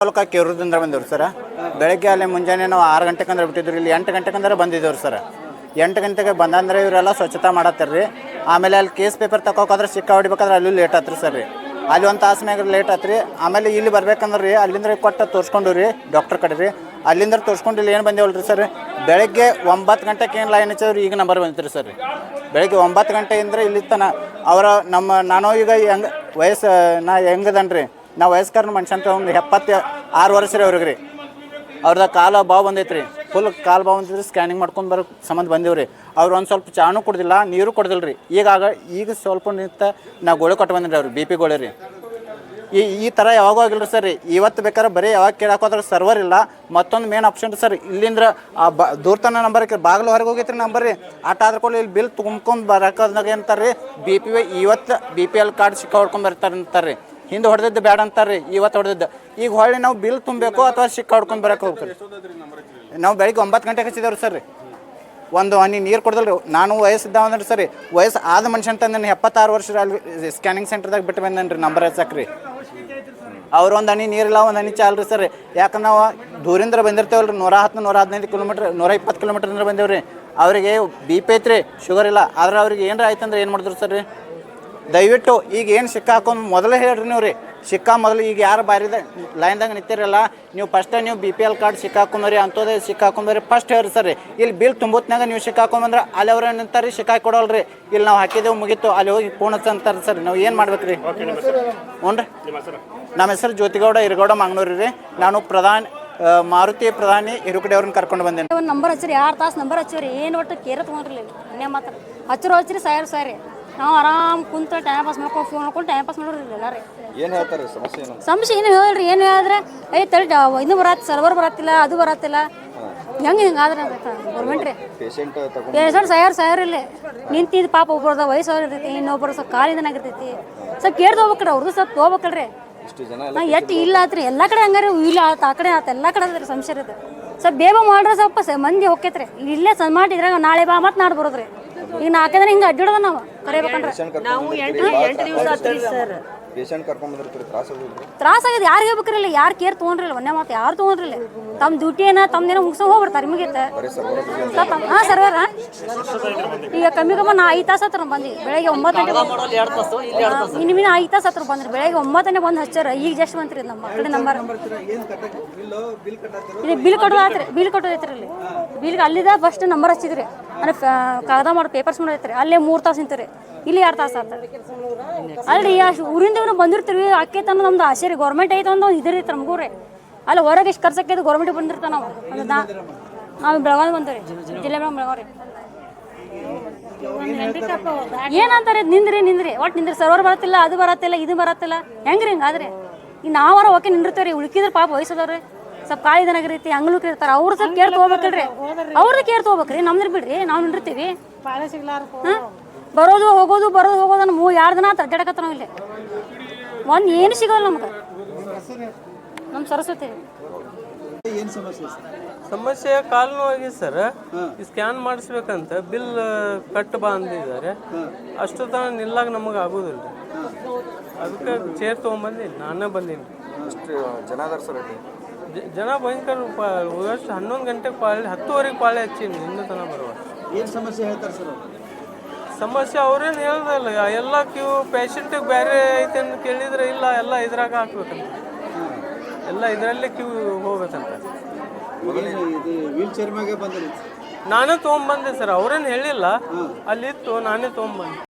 ತಾಲೂಕು ಕೇರೂರದಿಂದ ಬಂದವ್ರು ಸರ್. ಬೆಳಗ್ಗೆ ಅಲ್ಲಿ ಮುಂಜಾನೆ ನಾವು 6 ಗಂಟೆಗೆ ಬಿಟ್ಟಿದ್ರು. ಇಲ್ಲಿ 8 ಗಂಟೆಗೆ ಬಂದಿದ್ದೇವ್ರು ಸರ್. 8 ಗಂಟೆಗೆ ಬಂದಂದ್ರೆ ಇವರೆಲ್ಲ ಸ್ವಚ್ಛತೆ ಮಾಡತ್ತಾರ ರೀ. ಆಮೇಲೆ ಅಲ್ಲಿ ಕೇಸ್ ಪೇಪರ್ ತಗೋಕಾದ್ರೆ ಸಿಕ್ಕ ಹೊಡಿಬೇಕಾದ್ರೆ ಅಲ್ಲಿ ಲೇಟ್ ಆತ್ರಿ ಸರ್ ರೀ. ಅಲ್ಲಿ ಒಂದು ತಾಸು ಮ್ಯಾಗ ಲೇಟ್ ಆತ್ರಿ. ಆಮೇಲೆ ಇಲ್ಲಿ ಬರ್ಬೇಕಂದ್ರೆ ರೀ ಅಲ್ಲಿಂದ ಕೊಟ್ಟು ತೋರಿಸ್ಕೊಂಡು ರೀ ಡಾಕ್ಟರ್ ಕಡೆ ರೀ. ಅಲ್ಲಿಂದ ತೋರಿಸ್ಕೊಂಡು ಇಲ್ಲಿ ಏನು ಬಂದೇವಲ್ಲ ರೀ ಸರ್. ಬೆಳಗ್ಗೆ 9 ಗಂಟೆಗೆ ಏನು ಲೈನ್ ಹಚ್ಚಿದ್ರು ಈಗ ನಂಬರ್ ಬಂದಿತ್ತು ಸರ್. ಬೆಳಗ್ಗೆ 9 ಗಂಟೆಯಿಂದ ಇಲ್ಲಿ ತನ ನಾನು ಈಗ ವಯಸ್ಸು ನಾ ಹೆಂಗದನ್ ರೀ. ನಾ ವಯಸ್ಕರ ಮನುಷ್ಯ ಅಂತ ಒಂದು 76 ವರ್ಷ ರೀ ಅವ್ರಿಗೆ ರೀ. ಅವ್ರದ ಕಾಲು ಬಾವು ಬಂದೈತೆ ರೀ. ಫುಲ್ ಕಾಲು ಬಾವು ಬಂದಿದ್ರಿ. ಸ್ಕ್ಯಾನಿಂಗ್ ಮಾಡ್ಕೊಂಡು ಬರೋ ಸಂಬಂಧ ಬಂದೇವು ರೀ. ಅವ್ರು ಒಂದು ಸ್ವಲ್ಪ ಚಾನು ಕೊಡ್ದಿಲ್ಲ, ನೀರು ಕೊಡ್ದಿಲ್ಲ ರೀ. ಈಗ ಸ್ವಲ್ಪ ನಿಂತ ನಾ ಗೋಳಿ ಕೊಟ್ಟು ಬಂದಿರಿ ಅವ್ರು BP ಗೋಳಿ ರೀ. ಈ ಥರ ಯಾವಾಗೂ ಆಗಿಲ್ಲ ಸರ್ ರೀ. ಇವತ್ತು ಬೇಕಾದ್ರೆ ಬರೀ ಯಾವಾಗ ಕೇಳಾಕೋದ್ರೆ ಸರ್ವರ್ ಇಲ್ಲ. ಮತ್ತೊಂದು ಮೇನ್ ಆಪ್ಷನ್ ಸರ್, ಇಲ್ಲಿಂದ್ರ ದೂರತನ ನಂಬರ್ ಬಾಗಿಲು ಹೊರಗೆ ಹೋಗೈತ್ರಿ ನಂಬರ್ ರೀ. ಆದ್ರೆ ಕೂಡ ಇಲ್ಲಿ ಬಿಲ್ ತುಂಬ್ಕೊಂಡು ಬರೋದಾಗ ಅಂತಾರೆ ರೀ ಇವತ್ತು BPL ಕಾರ್ಡ್ ಸಿಕ್ಕ ಹೊಡ್ಕೊಂಡು ಬರ್ತಾರೆ ಅಂತಾರೆ ರೀ. ಹಿಂದೆ ಹೊಡೆದಿದ್ದು ಬೇಡ ಅಂತಾರೆ ರೀ, ಇವತ್ತು ಹೊಡೆದಿದ್ದು. ಈಗ ಹೊಳ್ಳಿ ನಾವು ಬಿಲ್ ತುಂಬಬೇಕು ಅಥವಾ ಸಿಕ್ಕ ಹೊಡ್ಕೊಂಡು ಬರೋಕೆ ಹೋಗ್ತೀವಿ. ನಾವು ಬೆಳಿಗ್ಗೆ 9 ಗಂಟೆಗೆ ಹಚ್ಚಿದೇವ್ರಿ ಸರ್ ರೀ. ಒಂದು ಹನಿ ನೀರು ಕೊಡ್ದಲ್ರಿ. ನಾನು ವಯಸ್ಸಿದ್ದಾವ ಅಂದ್ರೆ ಸರಿ, ವಯಸ್ಸು ಆದ ಮನುಷ್ಯ ಅಂತ ನಾನು 76 ವರ್ಷ ಅಲ್ಲಿ ಸ್ಕ್ಯಾನಿಂಗ್ ಸೆಂಟರ್ದಾಗ ಬಿಟ್ಟು ಬಂದೇನೆ ರೀ ನಂಬರ್ ಹಚ್ಚಕ್ಕೆ ರೀ. ಅವ್ರು ಒಂದು ಹನಿ ನೀರಿಲ್ಲ, ಒಂದು ಹನಿ ಚಾಲ್ರಿ ಸರ್. ಯಾಕಂದ್ರೆ ನಾವು ದೂರಿಂದ ಬಂದಿರ್ತೇವಲ್ರಿ. 110 115 ಕಿಲೋಮೀಟ್ರ್ 120 ಕಿಲೋಮೀಟ್ರಿಂದ ಬಂದೇವ್ರಿ. ಅವರಿಗೆ BP ಐತ್ರಿ, ಶುಗರ್ ಇಲ್ಲ. ಆದ್ರೆ ಅವ್ರಿಗೆ ಏನಾರ ಆಯ್ತಂದ್ರೆ ಏನು ಮಾಡಿದ್ರು ಸರ್ ರೀ. ದಯವಿಟ್ಟು ಈಗ ಏನು ಸಿಕ್ಕ ಹಾಕೊಂಡು ಮೊದಲೇ ಹೇಳ್ರಿ ನೀವು ರೀ. ಮೊದಲು ಈಗ ಯಾರು ಬಾರಿದ ಲೈನ್ದಾಗ ನಿಂತಿರಲ್ಲ, ನೀವು ನೀವು BPL ಕಾರ್ಡ್ ಸಿಕ್ಕಾಕೊಂಡ್ರಿ, ಅಂಥದ್ದೇ ಸಿಕ್ಕಾಕೊಂಡ್ರಿ ಫಸ್ಟ್ ಹೇಳ್ರಿ ಸರ್ ರೀ. ಇಲ್ಲಿ ಬಿಲ್ ತುಂಬತ್ನಾಗ ನೀವು ಸಿಕ್ಕಾಕೊಂಬಂದ್ರೆ ಅಲ್ಲಿ ಅವ್ರ ನಿಂತಾರೆ ರೀ, ಸಿಕ್ಕಾಕಿ ಕೊಡೋಲ್ರಿ. ಇಲ್ಲಿ ನಾವು ಹಾಕಿದೆವು ಮುಗೀತು, ಅಲ್ಲಿ ಹೋಗಿ ಫೋನ್ ಹಚ್ಚಂತಾರೆ ಸರ್. ನಾವು ಏನು ಮಾಡ್ಬೇಕು ರೀ? ಹ್ಞೂ ರೀ. ನಮ್ಮ ಹೆಸರು ಜ್ಯೋತಿಗೌಡ ಇರಗೌಡ ಮಂಗ್ಳೂರಿ ರೀ. ನಾನು ಮಾರುತಿ ಪ್ರಧಾನಿ ಹಿರುಕಡೆ ಅವ್ರನ್ನ ಕರ್ಕೊಂಡು ಬಂದೇನೆ. ಒಂದು ನಂಬರ್ ಹಚ್ಚಿರಿ, 6 ತಾಸು ನಂಬರ್ ಹಚ್ಚಿರಿ. ಏನು ಒಟ್ಟು ಕೇರ ತೊಗೊಂಡ್ರಿ ಇನ್ನೇ ಮಾತ್ರ ಹಚ್ಚಿರಿ ಸಾರಿ. ನಾವು ಆರಾಮ್ ಕುಂತ ಟೈಮ್ ಪಾಸ್ ಮಾಡ್ಕೊಂಡು ಫೋನ್ ಮಾಡ್ಕೊಂಡು ಟೈಮ್ ಪಾಸ್ ಮಾಡೋರಿಲ್ಲ ರೀ. ಏನು ಹೇಳ್ತಾರೆ ಸಮಸ್ಯೆ ಏನು ಹೇಳ್ರಿ. ಏನು ಹೇಳಿದ್ರೆ ತಲೆ ಇದು ಬರತ್ತೆ, ಸರ್ವರ್ ಬರತ್ತಿಲ್ಲ, ಅದು ಬರತ್ತಿಲ್ಲ. ಹಿಂಗಾದ್ರೆ ಗೌರ್ಮೆಂಟ್ ರೀ. ಪೇಷಂಟ್ ಸಾಯರ್ ಇಲ್ಲಿ ನಿಂತಿದ್ದು ಪಾಪ ಒಬ್ಬರದ ವಯಸ್ಸವ್ರು ಇರ್ತೈತಿ, ಇನ್ನೊಬ್ಬರು ಸ್ವಲ್ಪ ಕಾಲಿಂದ ಆಗಿರ್ತೈತಿ. ಸ್ವಲ್ಪ ಕೇರ್ ತೊಗೋಬೇಕ್ರಿ, ಅವ್ರದ್ದು ಸ್ವಲ್ಪ ತೊಗೋಬೇಕಲ್ರಿ. ಎಷ್ಟು ಇಲ್ಲ ಆತ್ರಿ ಎಲ್ಲ ಕಡೆ ಹಂಗಾರಿ. ಇಲ್ಲ ಆತ ಆ ಕಡೆ ಆತ ಎಲ್ಲ ಕಡೆ ಅದ್ರಿ ಸಂಶಯ ಇರುತ್ತೆ. ಸ್ವಲ್ಪ ಬೇಗ ಮಾಡ್ರೆ ಸ್ವಲ್ಪ ಮಂದಿ ಹೋಗ್ತೈತ್ರಿ. ಇಲ್ಲೇ ಮಾಡಿದ್ರಾಗ ನಾಳೆ ಬಾ ಮತ್ತೆ ನಾಡು ಬರೋದ್ರಿ. ಈಗ 4 ದಿನ ಹಿಂಗೆ ಅಡ್ಡಿಡೋದ ನಾವು ಕರಿಬೇಕಂದ್ರೆ ನಾವು 8 ದಿವಸ ಆತ್ರಿ ಸರ್. ತ್ರಾಸ ಆಗಿದೆ. ಯಾರು ಹೇಳ್ಬೇಕ್ರಿ ಇಲ್ಲ, ಯಾರು ಕೇರ್ ತೊಗೊಂಡ್ರಿಲ್ಲ. ಒಂದೇ ಮಾತು ಯಾರು ತೊಗೊಂಡ್ರಿಲ್ಲ. ತಮ್ಮ ಡ್ಯೂಟಿನ ತಮ್ಮದೇನೋ ಮುಗಿಸ್ಕೊಂಡು ಹೋಗ್ಬಿಡ್ತಾರೆ. ಮುಗಿಯುತ್ತೆ ಹಾಂ ಸರ್ವರ್. ಈಗ ಕಮ್ಮಿ 5 ತಾಸು ಹತ್ರ ಬಂದ್ವಿ. ಬೆಳಗ್ಗೆ 9 ಗಂಟೆ ಇನ್ನಿಮಿನ 5 ತಾಸು ಹತ್ರ ಬಂದ್ರಿ. ಬೆಳಗ್ಗೆ 9 ಗಂಟೆ ಬಂದು ಹಚ್ಚಾರ. ಈಗ ಜಸ್ಟ್ ಬಂತ್ರಿ ನಮ್ಮ ಮಕ್ಕಳ ನಂಬರ್. ಇದು ಬಿಲ್ ಕೊಡೋದಾತ್ರಿ. ಬಿಲ್ ಕೊಟ್ಟೋದೈತ್ರಿ. ಇಲ್ಲಿ ಬಿಲ್ಗೆ ಅಲ್ಲಿದ ಫಸ್ಟ್ ನಂಬರ್ ಹಚ್ಚಿದ್ರಿ. ಅಂದ್ರೆ ಕಾಗದ ಮಾಡೋ ಪೇಪರ್ಸ್ ಮಾಡೈತ್ರಿ. ಅಲ್ಲೇ 3 ತಾಸು ನಿಂತೀರಿ. ಇಲ್ಲಿ 2 ತಾಸು ಆತ ಅಲ್ರಿ. ಊರಿಂದ ಬಂದಿರ್ತೀವಿ. ಅಕ್ಕಿ ತನ್ನ ನಮ್ದು ಆಸೆ ರೀ. ಗೌರ್ಮೆಂಟ್ ಐತೆ ಒಂದು ಇದ್ರೈತೆ ನಮಗೂ ರೀ. ಅಲ್ಲಿ ಹೊರಗೆ ಎಷ್ಟು ಖರ್ಚಾಕೈತೆ ಗೌರ್ಮೆಂಟ್ ಬಂದಿರ್ತಾವೆ. ನಾವು ಬೆಳಗಾವಿ ಬಂತೀವಿ ಜಿಲ್ಲೆ ಬೆಳಗಾವಿ ರೀ. ಏನಂತಾರೆ ನಿಂದ್ರಿ ಒಟ್ಟು ನಿಂದ್ರಿ. ಸರ್ವರ್ ಬರತ್ತಿಲ್ಲ, ಅದು ಬರತ್ತಿಲ್ಲ, ಇದು ಬರತ್ತಿಲ್ಲ. ಹೆಂಗ್ರಿ ಹಿಂಗಾದ್ರೆ ಈಗ ನಾವಾರ ಓಕೆ ನಿಂದಿರ್ತೇವೆ ರೀ. ಉಳ್ಕಿದ್ರೆ ಪಾಪ ವಯಸ್ಸದವ್ರಿ ಸ್ವಲ್ಪ ಕಾಳಿದನಾಗಿರೈತಿ, ಅಂಗ್ಲೂಕ್ ಇರ್ತಾರೆ. ಅವ್ರು ಸ್ವಲ್ಪ ಕೇರ್ ತೊಗೋಬೇಕಲ್ರಿ. ಅವ್ರದ್ದು ಕೇರ್ ತೊಗೋಬೇಕ್ರಿ. ನಮ್ದ್ರ ಬಿಡ್ರಿ, ನಾವು ನಿಂದಿರ್ತೀವಿ. ಬರೋದು ಹೋಗೋದು ಅನ್ನ 2 ದಿನ ಅಡ್ಡಾಡಕತ್ತ. ನಾವು ಇಲ್ಲಿ ಒಂದು ಏನು ಸಿಗೋಲ್ಲ ನಮ್ಗೆ. ನಮ್ಮ ಸರಸ್ವತಿ ಸಮಸ್ಯೆ ಕಾಲು ನೋವಾಗಿದೆ ಸರ್. ಸ್ಕ್ಯಾನ್ ಮಾಡಿಸ್ಬೇಕಂತ ಬಿಲ್ ಕಟ್ ಬಾ ಅಂದಿದ್ದಾರೆ. ಅಷ್ಟು ತನ ನಿಲ್ಲಾಗ ನಮಗೆ ಆಗೋದಿಲ್ಲ. ಅದಕ್ಕೆ ಚೇರ್ ತೊಗೊಂಬಂದು ನಾನೇ ಬಂದೀನಿ. ಜನ ಭಯಂಕರ. 11 ಗಂಟೆಗೆ ಪಾಳೆ, 10ವರೆಗೆ ಪಾಳೆ ಹಚ್ಚೀನಿ. ಇನ್ನೂ ತನಕ ಬರುವ ಏನು ಸಮಸ್ಯೆ ಹೇಳ್ತಾರೆ ಸರ್? ಸಮಸ್ಯೆ ಅವ್ರೇನು ಹೇಳ್ದಲ್ಲ. ಎಲ್ಲ ಪೇಷಂಟಿಗೆ ಬೇರೆ ಐತೆ ಅಂತ ಕೇಳಿದ್ರೆ ಇಲ್ಲ, ಎಲ್ಲ ಇದ್ರಾಗ ಹಾಕ್ಬೇಕಂತ. ಎಲ್ಲ ಇದರಲ್ಲೇ ಹೋಗ್ಬೇಕಂತ. ವೀಲ್ ಚೇರ್ ಮ್ಯಾಗೆ ಬಂದ್ರಿ? ನಾನೇ ತೊಗೊಂಬಂದೆ ಸರ್. ಅವ್ರೇನು ಹೇಳಿಲ್ಲ, ಅಲ್ಲಿತ್ತು, ನಾನೇ ತೊಗೊಂಬಂದೆ.